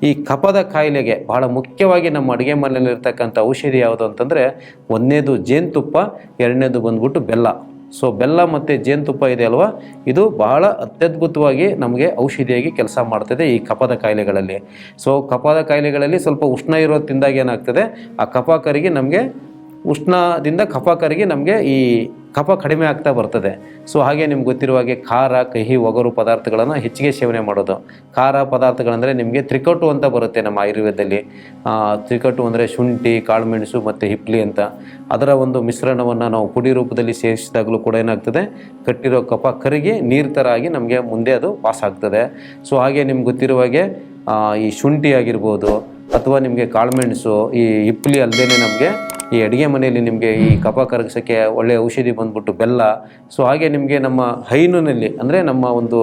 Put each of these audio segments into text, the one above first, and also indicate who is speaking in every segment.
Speaker 1: ಈ ಕಫದ ಕಾಯಿಲೆಗೆ ಬಹಳ ಮುಖ್ಯವಾಗಿ ನಮ್ಮ ಅಡುಗೆ ಮನೆಯಲ್ಲಿರ್ತಕ್ಕಂಥ ಔಷಧಿ ಯಾವುದು ಅಂತಂದರೆ, ಒಂದನೇದು ಜೇನುತುಪ್ಪ, ಎರಡನೇದು ಬಂದ್ಬಿಟ್ಟು ಬೆಲ್ಲ. ಸೊ ಬೆಲ್ಲ ಮತ್ತು ಜೇನುತುಪ್ಪ ಇದೆ ಅಲ್ವಾ, ಇದು ಬಹಳ ಅತ್ಯದ್ಭುತವಾಗಿ ನಮಗೆ ಔಷಧಿಯಾಗಿ ಕೆಲಸ ಮಾಡ್ತದೆ ಈ ಕಫದ ಕಾಯಿಲೆಗಳಲ್ಲಿ. ಸೊ ಕಫದ ಕಾಯಿಲೆಗಳಲ್ಲಿ ಸ್ವಲ್ಪ ಉಷ್ಣ ಇರೋದು ತಿಂದಾಗ ಏನಾಗ್ತದೆ, ಆ ಕಫ ಕರಗಿ ನಮಗೆ ಉಷ್ಣದಿಂದ ಕಫ ಕರಗಿ ನಮಗೆ ಈ ಕಫ ಕಡಿಮೆ ಆಗ್ತಾ ಬರ್ತದೆ. ಸೊ ಹಾಗೆ ನಿಮ್ಗೆ ಗೊತ್ತಿರುವ ಹಾಗೆ ಖಾರ, ಕಹಿ, ಒಗರು ಪದಾರ್ಥಗಳನ್ನು ಹೆಚ್ಚಿಗೆ ಸೇವನೆ ಮಾಡೋದು. ಖಾರ ಪದಾರ್ಥಗಳಂದರೆ ನಿಮಗೆ ತ್ರಿಕಟು ಅಂತ ಬರುತ್ತೆ ನಮ್ಮ ಆಯುರ್ವೇದದಲ್ಲಿ. ತ್ರಿಕಟು ಅಂದರೆ ಶುಂಠಿ, ಕಾಳುಮೆಣಸು ಮತ್ತು ಹಿಪ್ಲಿ ಅಂತ. ಅದರ ಒಂದು ಮಿಶ್ರಣವನ್ನು ನಾವು ಪುಡಿ ರೂಪದಲ್ಲಿ ಸೇರಿಸಿದಾಗಲೂ ಕೂಡ ಏನಾಗ್ತದೆ, ಕಟ್ಟಿರೋ ಕಫ ಕರಗಿ ನೀರು ಥರ ಆಗಿ ನಮಗೆ ಮುಂದೆ ಅದು ಪಾಸ್ ಆಗ್ತದೆ. ಸೊ ಹಾಗೆ ನಿಮ್ಗೆ ಗೊತ್ತಿರುವ ಹಾಗೆ ಈ ಶುಂಠಿ ಆಗಿರ್ಬೋದು ಅಥವಾ ನಿಮಗೆ ಕಾಳುಮೆಣಸು, ಈ ಹಿಪ್ಲಿ ಅಲ್ಲದೇ ನಮಗೆ ಈ ಅಡುಗೆ ಮನೆಯಲ್ಲಿ ನಿಮಗೆ ಈ ಕಫ ಕರಗಿಸೋಕ್ಕೆ ಒಳ್ಳೆಯ ಔಷಧಿ ಬಂದ್ಬಿಟ್ಟು ಬೆಲ್ಲ. ಸೊ ಹಾಗೆ ನಿಮಗೆ ನಮ್ಮ ಹೈನುನಲ್ಲಿ ಅಂದರೆ ನಮ್ಮ ಒಂದು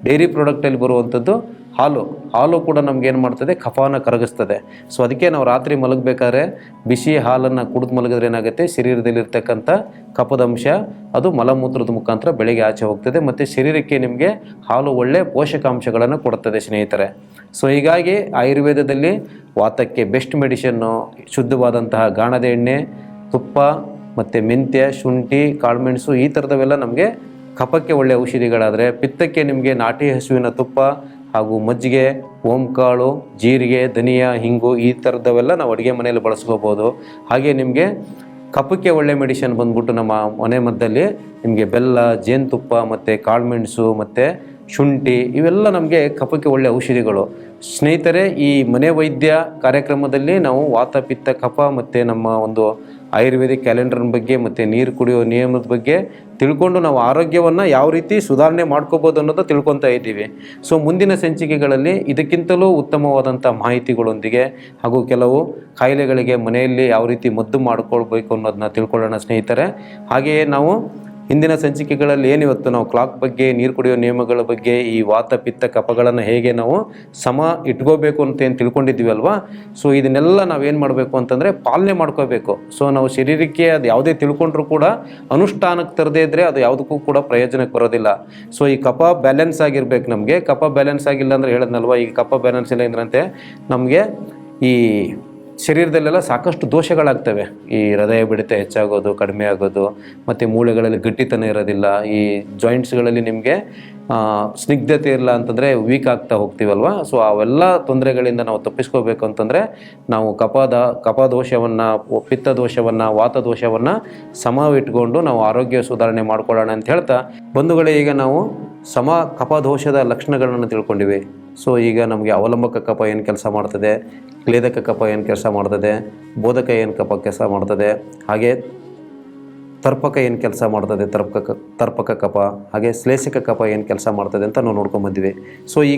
Speaker 1: ಡೈರಿ ಪ್ರಾಡಕ್ಟಲ್ಲಿ ಬರುವಂಥದ್ದು ಹಾಲು ಕೂಡ ನಮಗೇನು ಮಾಡ್ತದೆ, ಕಫನ ಕರಗಿಸ್ತದೆ. ಸೊ ಅದಕ್ಕೆ ನಾವು ರಾತ್ರಿ ಮಲಗಬೇಕಾದ್ರೆ ಬಿಸಿ ಹಾಲನ್ನು ಕುಡಿದು ಮಲಗಿದ್ರೆ ಏನಾಗುತ್ತೆ, ಶರೀರದಲ್ಲಿರ್ತಕ್ಕಂಥ ಕಫದಂಶ ಅದು ಮಲಮೂತ್ರದ ಮುಖಾಂತರ ಬೆಳಗ್ಗೆ ಆಚೆ ಹೋಗ್ತದೆ ಮತ್ತು ಶರೀರಕ್ಕೆ ನಿಮಗೆ ಹಾಲು ಒಳ್ಳೆಯ ಪೋಷಕಾಂಶಗಳನ್ನು ಕೊಡುತ್ತದೆ ಸ್ನೇಹಿತರೆ. ಸೊ ಹೀಗಾಗಿ ಆಯುರ್ವೇದದಲ್ಲಿ ವಾತಕ್ಕೆ ಬೆಸ್ಟ್ ಮೆಡಿಷನ್ನು ಶುದ್ಧವಾದಂತಹ ಗಾಣದ ಎಣ್ಣೆ, ತುಪ್ಪ ಮತ್ತು ಮೆಂತ್ಯ, ಶುಂಠಿ, ಕಾಳುಮೆಣಸು ಈ ಥರದವೆಲ್ಲ ನಮಗೆ ಕಫಕ್ಕೆ ಒಳ್ಳೆಯ ಔಷಧಿಗಳಾದರೆ, ಪಿತ್ತಕ್ಕೆ ನಿಮಗೆ ನಾಟಿ ಹಸುವಿನ ತುಪ್ಪ ಹಾಗೂ ಮಜ್ಜಿಗೆ, ಓಂಕಾಳು, ಜೀರಿಗೆ, ಧನಿಯಾ, ಹಿಂಗು ಈ ಥರದವೆಲ್ಲ ನಾವು ಅಡುಗೆ ಮನೆಯಲ್ಲಿ ಬಳಸ್ಕೋಬೋದು. ಹಾಗೆ ನಿಮಗೆ ಕಫಕ್ಕೆ ಒಳ್ಳೆ ಮೆಡಿಷನ್ ಬಂದ್ಬಿಟ್ಟು ನಮ್ಮ ಮನೆ ಮದ್ದಲ್ಲಿ ನಿಮಗೆ ಬೆಲ್ಲ, ಜೇನುತುಪ್ಪ ಮತ್ತು ಕಾಳುಮೆಣಸು ಮತ್ತು ಶುಂಠಿ ಇವೆಲ್ಲ ನಮಗೆ ಕಫಕ್ಕೆ ಒಳ್ಳೆಯ ಔಷಧಿಗಳು. ಸ್ನೇಹಿತರೆ, ಈ ಮನೆ ವೈದ್ಯ ಕಾರ್ಯಕ್ರಮದಲ್ಲಿ ನಾವು ವಾತ, ಪಿತ್ತ, ಕಫ ಮತ್ತು ನಮ್ಮ ಒಂದು ಆಯುರ್ವೇದಿಕ್ ಕ್ಯಾಲೆಂಡರ್ನ ಬಗ್ಗೆ ಮತ್ತು ನೀರು ಕುಡಿಯೋ ನಿಯಮದ ಬಗ್ಗೆ ತಿಳ್ಕೊಂಡು ನಾವು ಆರೋಗ್ಯವನ್ನು ಯಾವ ರೀತಿ ಸುಧಾರಣೆ ಮಾಡ್ಕೋಬೋದು ಅನ್ನೋದು ತಿಳ್ಕೊತಾ ಇದ್ದೀವಿ. ಸೊ ಮುಂದಿನ ಸಂಚಿಕೆಗಳಲ್ಲಿ ಇದಕ್ಕಿಂತಲೂ ಉತ್ತಮವಾದಂಥ ಮಾಹಿತಿಗಳೊಂದಿಗೆ ಹಾಗೂ ಕೆಲವು ಕಾಯಿಲೆಗಳಿಗೆ ಮನೆಯಲ್ಲಿ ಯಾವ ರೀತಿ ಮದ್ದು ಮಾಡ್ಕೊಳ್ಬೇಕು ಅನ್ನೋದನ್ನ ತಿಳ್ಕೊಳ್ಳೋಣ ಸ್ನೇಹಿತರೆ. ಹಾಗೆಯೇ ನಾವು ಹಿಂದಿನ ಸಂಚಿಕೆಗಳಲ್ಲಿ ಏನಿವತ್ತು ನಾವು ಕ್ಲಾಕ್ ಬಗ್ಗೆ, ನೀರು ಕುಡಿಯೋ ನಿಯಮಗಳ ಬಗ್ಗೆ, ಈ ವಾತ, ಪಿತ್ತ, ಕಫಗಳನ್ನು ಹೇಗೆ ನಾವು ಸಮ ಇಟ್ಕೋಬೇಕು ಅಂತ ಏನು ತಿಳ್ಕೊಂಡಿದ್ದೀವಿ ಅಲ್ವಾ. ಸೊ ಇದನ್ನೆಲ್ಲ ನಾವೇನು ಮಾಡಬೇಕು ಅಂತಂದರೆ ಪಾಲನೆ ಮಾಡ್ಕೋಬೇಕು. ಸೊ ನಾವು ಶರೀರಕ್ಕೆ ಅದು ಯಾವುದೇ ತಿಳ್ಕೊಂಡ್ರೂ ಕೂಡ ಅನುಷ್ಠಾನಕ್ಕೆ ತರದೇ ಇದ್ದರೆ ಅದು ಯಾವುದಕ್ಕೂ ಕೂಡ ಪ್ರಯೋಜನಕ್ಕೆ ಬರೋದಿಲ್ಲ. ಸೊ ಈ ಕಫ ಬ್ಯಾಲೆನ್ಸ್ ಆಗಿರ್ಬೇಕು ನಮಗೆ. ಕಫ ಬ್ಯಾಲೆನ್ಸ್ ಆಗಿಲ್ಲ ಅಂದರೆ ಹೇಳಿದ್ನಲ್ವ, ಈ ಕಫ ಬ್ಯಾಲೆನ್ಸ್ ಇಲ್ಲ ಏನಂತೆ ನಮಗೆ ಈ ಶರೀರದಲ್ಲೆಲ್ಲ ಸಾಕಷ್ಟು ದೋಷಗಳಾಗ್ತವೆ. ಈ ಹೃದಯ ಬಡಿತ ಹೆಚ್ಚಾಗೋದು, ಕಡಿಮೆ ಆಗೋದು, ಮತ್ತು ಮೂಳೆಗಳಲ್ಲಿ ಗಟ್ಟಿತನ ಇರೋದಿಲ್ಲ, ಈ ಜಾಯಿಂಟ್ಸ್ಗಳಲ್ಲಿ ನಿಮಗೆ ಸ್ನಿಗ್ಧತೆ ಇಲ್ಲ ಅಂತಂದರೆ ವೀಕ್ ಆಗ್ತಾ ಹೋಗ್ತೀವಲ್ವ. ಸೊ ಅವೆಲ್ಲ ತೊಂದರೆಗಳಿಂದ ನಾವು ತಪ್ಪಿಸ್ಕೋಬೇಕು ಅಂತಂದರೆ ನಾವು ಕಫದೋಷವನ್ನು, ಪಿತ್ತದೋಷವನ್ನು, ವಾತದೋಷವನ್ನು ಸಮವಿಟ್ಕೊಂಡು ನಾವು ಆರೋಗ್ಯ ಸುಧಾರಣೆ ಮಾಡ್ಕೊಳ್ಳೋಣ ಅಂತ ಹೇಳ್ತಾ, ಬಂಧುಗಳೇ, ಈಗ ನಾವು ಸಮ ಕಫದೋಷದ ಲಕ್ಷಣಗಳನ್ನು ತಿಳ್ಕೊಂಡಿವಿ. ಸೊ ಈಗ ನಮಗೆ ಅವಲಂಬಕ ಕಫ ಏನು ಕೆಲಸ ಮಾಡ್ತದೆ, ಕ್ಲೇದಕ ಕಫ ಏನು ಕೆಲಸ ಮಾಡ್ತದೆ, ಬೋಧಕ ಏನು ಕೆಲಸ ಮಾಡ್ತದೆ, ಹಾಗೆ ತರ್ಪಕ ಏನು ಕೆಲಸ ಮಾಡ್ತದೆ, ತರ್ಪಕ ಕಫ, ಹಾಗೆ ಶ್ಲೇಷಕ ಕಫ ಏನು ಕೆಲಸ ಮಾಡ್ತದೆ ಅಂತ ನಾವು ನೋಡ್ಕೊಂಬಂದಿವಿ. ಸೊ ಈ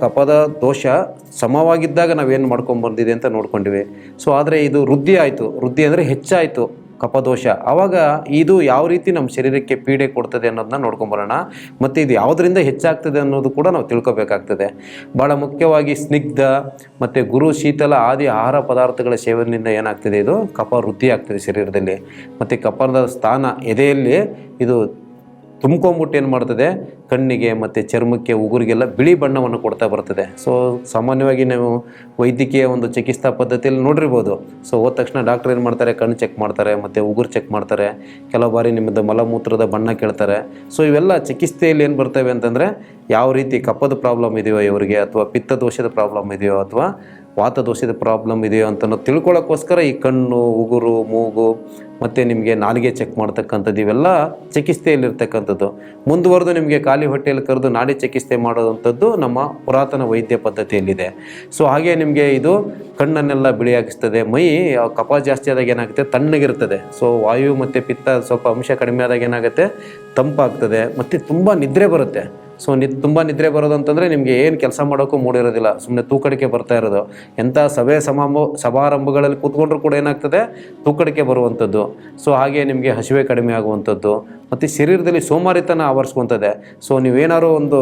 Speaker 1: ಕಫದ ದೋಷ ಸಮವಾಗಿದ್ದಾಗ ನಾವೇನು ಮಾಡ್ಕೊಂಬಂದಿದೆ ಅಂತ ನೋಡ್ಕೊಂಡಿವಿ. ಸೊ ಆದರೆ ಇದು ವೃದ್ಧಿ ಆಯಿತು, ವೃದ್ಧಿ ಅಂದರೆ ಹೆಚ್ಚಾಯಿತು ಕಫದೋಷ, ಆವಾಗ ಇದು ಯಾವ ರೀತಿ ನಮ್ಮ ಶರೀರಕ್ಕೆ ಪೀಡೆ ಕೊಡ್ತದೆ ಅನ್ನೋದನ್ನ ನೋಡ್ಕೊಂಬರೋಣ. ಮತ್ತು ಇದು ಯಾವುದರಿಂದ ಹೆಚ್ಚಾಗ್ತದೆ ಅನ್ನೋದು ಕೂಡ ನಾವು ತಿಳ್ಕೊಬೇಕಾಗ್ತದೆ. ಭಾಳ ಮುಖ್ಯವಾಗಿ ಸ್ನಿಗ್ಧ ಮತ್ತು ಗುರು ಶೀತಲ ಆದಿ ಆಹಾರ ಪದಾರ್ಥಗಳ ಸೇವನೆಯಿಂದ ಏನಾಗ್ತದೆ, ಇದು ಕಫ ವೃದ್ಧಿ ಆಗ್ತದೆ ಶರೀರದಲ್ಲಿ. ಮತ್ತು ಕಫದ ಸ್ಥಾನ ಎದೆಯಲ್ಲಿ ಇದು ತುಂಬ್ಕೊಂಬಿಟ್ಟು ಏನು ಮಾಡ್ತದೆ, ಕಣ್ಣಿಗೆ ಮತ್ತು ಚರ್ಮಕ್ಕೆ, ಉಗುರಿಗೆಲ್ಲ ಬಿಳಿ ಬಣ್ಣವನ್ನು ಕೊಡ್ತಾ ಬರ್ತದೆ. ಸೊ ಸಾಮಾನ್ಯವಾಗಿ ನಾವು ವೈದ್ಯಕೀಯ ಒಂದು ಚಿಕಿತ್ಸಾ ಪದ್ಧತಿಯಲ್ಲಿ ನೋಡಿರ್ಬೋದು. ಸೊ ಹೋದ ತಕ್ಷಣ ಡಾಕ್ಟ್ರ್ ಏನು ಮಾಡ್ತಾರೆ, ಕಣ್ಣು ಚೆಕ್ ಮಾಡ್ತಾರೆ ಮತ್ತು ಉಗುರು ಚೆಕ್ ಮಾಡ್ತಾರೆ, ಕೆಲವು ಬಾರಿ ನಿಮ್ಮದು ಮಲಮೂತ್ರದ ಬಣ್ಣ ಕೇಳ್ತಾರೆ. ಸೊ ಇವೆಲ್ಲ ಚಿಕಿತ್ಸೆಯಲ್ಲಿ ಏನು ಬರ್ತವೆ ಅಂತಂದರೆ, ಯಾವ ರೀತಿ ಕಫದ ಪ್ರಾಬ್ಲಮ್ ಇದೆಯೋ ಇವರಿಗೆ, ಅಥವಾ ಪಿತ್ತದೋಷದ ಪ್ರಾಬ್ಲಮ್ ಇದೆಯೋ, ಅಥವಾ ವಾತದೋಷದ ಪ್ರಾಬ್ಲಮ್ ಇದೆಯೋ ಅಂತ ತಿಳ್ಕೊಳ್ಳೋಕ್ಕೋಸ್ಕರ ಈ ಕಣ್ಣು, ಉಗುರು, ಮೂಗು ಮತ್ತು ನಿಮಗೆ ನಾಲಿಗೆ ಚೆಕ್ ಮಾಡ್ತಕ್ಕಂಥದ್ದು ಇವೆಲ್ಲ ಚಿಕಿತ್ಸೆಯಲ್ಲಿರ್ತಕ್ಕಂಥದ್ದು. ಮುಂದುವರೆದು ನಿಮಗೆ ಖಾಲಿ ಹೊಟ್ಟೆಯಲ್ಲಿ ಕರೆದು ನಾಡಿ ಚಿಕಿತ್ಸೆ ಮಾಡೋದಂಥದ್ದು ನಮ್ಮ ಪುರಾತನ ವೈದ್ಯ ಪದ್ಧತಿಯಲ್ಲಿದೆ. ಸೊ ಹಾಗೆ ನಿಮಗೆ ಇದು ಕಣ್ಣನ್ನೆಲ್ಲ ಬಿಳಿಯಾಗಿಸ್ತದೆ. ಮೈ ಕಫ ಜಾಸ್ತಿ ಆದಾಗ ಏನಾಗುತ್ತೆ, ತಣ್ಣಗಿರ್ತದೆ. ಸೊ ವಾಯು ಮತ್ತು ಪಿತ್ತ ಸ್ವಲ್ಪ ಅಂಶ ಕಡಿಮೆ ಆದಾಗ ಏನಾಗುತ್ತೆ, ತಂಪಾಗ್ತದೆ ಮತ್ತು ತುಂಬ ನಿದ್ರೆ ಬರುತ್ತೆ. ಸೊ ತುಂಬ ನಿದ್ರೆ ಬರೋದು ಅಂತಂದರೆ ನಿಮಗೆ ಏನು ಕೆಲಸ ಮಾಡೋಕ್ಕೂ ಮೂಡಿರೋದಿಲ್ಲ, ಸುಮ್ಮನೆ ತೂಕಡಿಕೆ ಬರ್ತಾ ಇರೋದು. ಎಂಥ ಸಮಾರಂಭಗಳಲ್ಲಿ ಕೂತ್ಕೊಂಡ್ರೂ ಕೂಡ ಏನಾಗ್ತದೆ, ತೂಕಡಿಕೆ ಬರುವಂಥದ್ದು. ಸೊ ಹಾಗೆ ನಿಮಗೆ ಹಸಿವೆ ಕಡಿಮೆ ಆಗುವಂಥದ್ದು ಮತ್ತು ಶರೀರದಲ್ಲಿ ಸೋಮಾರಿತನ ಆವರಿಸ್ಕೊತದೆ. ಸೊ ನೀವೇನಾದ್ರು ಒಂದು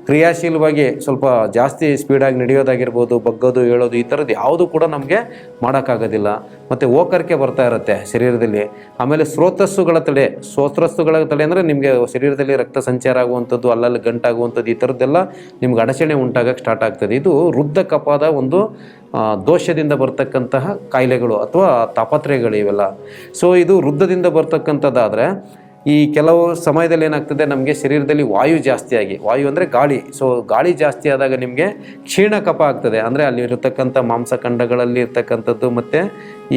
Speaker 1: ಕ್ರಿಯಾಶೀಲವಾಗಿ ಸ್ವಲ್ಪ ಜಾಸ್ತಿ ಸ್ಪೀಡಾಗಿ ನಡೆಯೋದಾಗಿರ್ಬೋದು, ಬಗ್ಗೋದು ಹೇಳೋದು ಈ ಥರದ್ದು ಯಾವುದು ಕೂಡ ನಮಗೆ ಮಾಡೋಕ್ಕಾಗೋದಿಲ್ಲ. ಮತ್ತು ಓಕರಿಕೆ ಬರ್ತಾ ಇರುತ್ತೆ ಶರೀರದಲ್ಲಿ. ಆಮೇಲೆ ಸ್ರೋತಸ್ಸುಗಳ ತಡೆ ಅಂದರೆ ನಿಮಗೆ ಶರೀರದಲ್ಲಿ ರಕ್ತ ಸಂಚಾರ ಆಗುವಂಥದ್ದು, ಅಲ್ಲಲ್ಲಿ ಗಂಟಾಗುವಂಥದ್ದು, ಈ ಥರದ್ದೆಲ್ಲ ನಿಮ್ಗೆ ಅಡಚಣೆ ಉಂಟಾಗಕ್ಕೆ ಸ್ಟಾರ್ಟ್ ಆಗ್ತದೆ. ಇದು ವೃದ್ಧ ಕಫದ ಒಂದು ದೋಷದಿಂದ ಬರ್ತಕ್ಕಂತಹ ಕಾಯಿಲೆಗಳು ಅಥವಾ ತಾಪತ್ರಯಗಳು ಇವೆಲ್ಲ. ಸೊ ಇದು ವೃದ್ಧದಿಂದ ಬರ್ತಕ್ಕಂಥದ್ದಾದರೆ ಈ ಕೆಲವು ಸಮಯದಲ್ಲಿ ಏನಾಗ್ತದೆ, ನಮಗೆ ಶರೀರದಲ್ಲಿ ವಾಯು ಜಾಸ್ತಿಯಾಗಿ, ವಾಯು ಅಂದರೆ ಗಾಳಿ, ಸೊ ಗಾಳಿ ಜಾಸ್ತಿ ಆದಾಗ ನಿಮಗೆ ಕ್ಷೀಣ ಕಫ ಆಗ್ತದೆ. ಅಂದರೆ ಅಲ್ಲಿರತಕ್ಕಂಥ ಮಾಂಸಖಂಡಗಳಲ್ಲಿ ಇರ್ತಕ್ಕಂಥದ್ದು ಮತ್ತು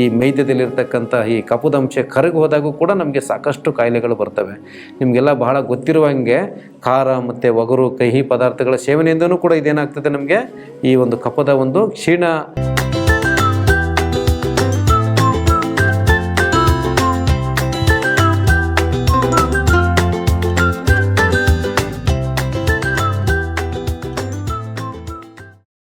Speaker 1: ಈ ಮೈದ್ಯದಲ್ಲಿರ್ತಕ್ಕಂಥ ಈ ಕಫದಂಶ ಕರಗಿ ಹೋದಾಗೂ ಕೂಡ ನಮಗೆ ಸಾಕಷ್ಟು ಕಾಯಿಲೆಗಳು ಬರ್ತವೆ. ನಿಮಗೆಲ್ಲ ಬಹಳ ಗೊತ್ತಿರುವಂಗೆ ಖಾರ ಮತ್ತು ಒಗರು ಕಹಿ ಪದಾರ್ಥಗಳ ಸೇವನೆಯಿಂದನೂ ಕೂಡ ಇದೇನಾಗ್ತದೆ, ನಮಗೆ ಈ ಒಂದು ಕಫದ ಒಂದು ಕ್ಷೀಣ